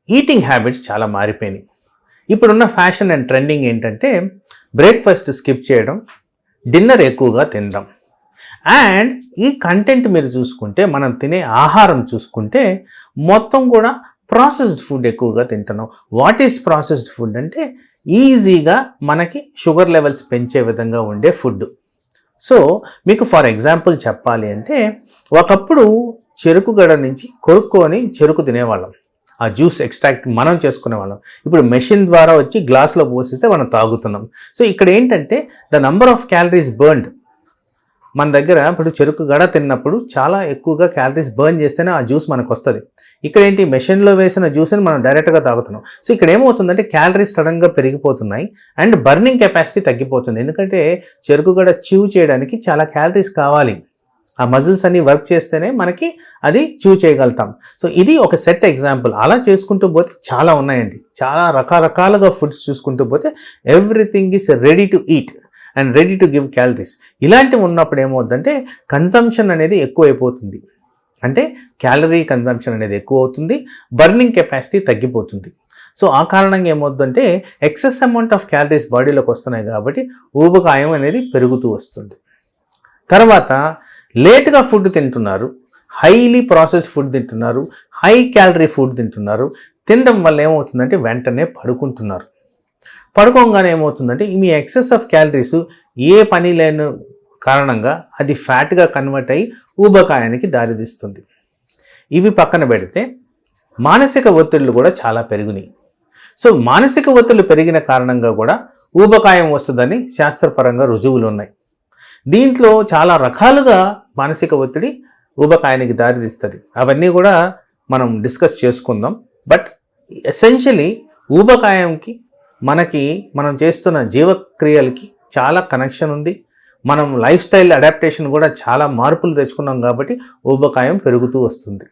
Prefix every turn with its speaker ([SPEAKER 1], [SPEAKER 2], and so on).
[SPEAKER 1] Eating habits చాలా మారిపోయినాయి. ఇప్పుడున్న ఫ్యాషన్ అండ్ ట్రెండింగ్ ఏంటంటే బ్రేక్ఫాస్ట్ స్కిప్ చేయడం, డిన్నర్ ఎక్కువగా తినడం. అండ్ ఈ కంటెంట్ మీరు చూసుకుంటే, మనం తినే ఆహారం చూసుకుంటే మొత్తం కూడా ప్రాసెస్డ్ ఫుడ్ ఎక్కువగా తింటున్నాం. వాట్ ఈస్ ప్రాసెస్డ్ ఫుడ్ అంటే ఈజీగా మనకి షుగర్ లెవెల్స్ పెంచే విధంగా ఉండే ఫుడ్. సో మీకు ఫర్ ఎగ్జాంపుల్ చెప్పాలి అంటే, ఒకప్పుడు చెరుకు గడ నుంచి కొరుక్కొని చెరుకు తినేవాళ్ళం. ఆ జ్యూస్ ఎక్స్ట్రాక్ట్ మనం చేసుకునేవాళ్ళం. ఇప్పుడు మెషిన్ ద్వారా వచ్చి గ్లాస్లో పోసిస్తే మనం తాగుతున్నాం. సో ఇక్కడ ఏంటంటే the number of calories burned మన దగ్గర ఇప్పుడు చెరుకు గడ తిన్నప్పుడు చాలా ఎక్కువగా క్యాలరీస్ బర్న్ చేస్తేనే ఆ జ్యూస్ మనకు వస్తుంది. ఇక్కడ ఏంటి, మెషిన్లో వేసిన జ్యూస్ని మనం డైరెక్ట్గా తాగుతున్నాం. సో ఇక్కడ ఏమవుతుందంటే క్యాలరీస్ సడన్గా పెరిగిపోతున్నాయి అండ్ బర్నింగ్ కెపాసిటీ తగ్గిపోతుంది. ఎందుకంటే చెరుకు గడ చ్యూ చేయడానికి చాలా క్యాలరీస్ కావాలి. ఆ మజిల్స్ అన్ని వర్క్ చేస్తేనే మనకి అది చ్యూ చేయగలుగుతాం. సో ఇది ఒక సెట్ ఎగ్జాంపుల్. అలా చేసుకుంటూ పోతే చాలా ఉన్నాయండి. చాలా రకరకాలుగా ఫుడ్స్ చూసుకుంటూ పోతే everything is ready to eat and ready to give calories. ఇలాంటివి ఉన్నప్పుడు ఏమవుతుందంటే కన్సంప్షన్ అనేది ఎక్కువ అయిపోతుంది. అంటే క్యాలరీ కన్సంప్షన్ అనేది ఎక్కువ అవుతుంది, బర్నింగ్ కెపాసిటీ తగ్గిపోతుంది. సో ఆ కారణంగా ఏమవుతుందంటే ఎక్సెస్ అమౌంట్ ఆఫ్ క్యాలరీస్ బాడీలోకి వస్తున్నాయి కాబట్టి ఊబకాయం అనేది పెరుగుతూ వస్తుంది. తర్వాత లేట్గా ఫుడ్ తింటున్నారు, హైలీ ప్రాసెస్ ఫుడ్ తింటున్నారు, హై క్యాలరీ ఫుడ్ తింటున్నారు. తినడం వల్ల ఏమవుతుందంటే వెంటనే పడుకుంటున్నారు. పడుకోగానే ఏమవుతుందంటే మీ ఎక్సెస్ ఆఫ్ క్యాలరీస్ ఏ పని లేని కారణంగా అది ఫ్యాట్గా కన్వర్ట్ అయ్యి ఊబకాయానికి దారితీస్తుంది. ఇవి పక్కన పెడితే మానసిక ఒత్తిళ్ళు కూడా చాలా పెరిగినాయి. సో మానసిక ఒత్తిళ్ళు పెరిగిన కారణంగా కూడా ఊబకాయం వస్తుందని శాస్త్రపరంగా రుజువులు ఉన్నాయి. దీంట్లో చాలా రకాలుగా మానసిక ఒత్తిడి ఊబకాయానికి దారితీస్తుంది. అవన్నీ కూడా మనం డిస్కస్ చేసుకుందాం. బట్ ఎసెన్షియలీ ఊబకాయంకి మనం చేస్తున్న జీవక్రియలకి చాలా కనెక్షన్ ఉంది. మనం లైఫ్ స్టైల్ అడాప్టేషన్ కూడా చాలా మార్పులు తెచ్చుకున్నాం కాబట్టి ఊబకాయం పెరుగుతూ వస్తుంది.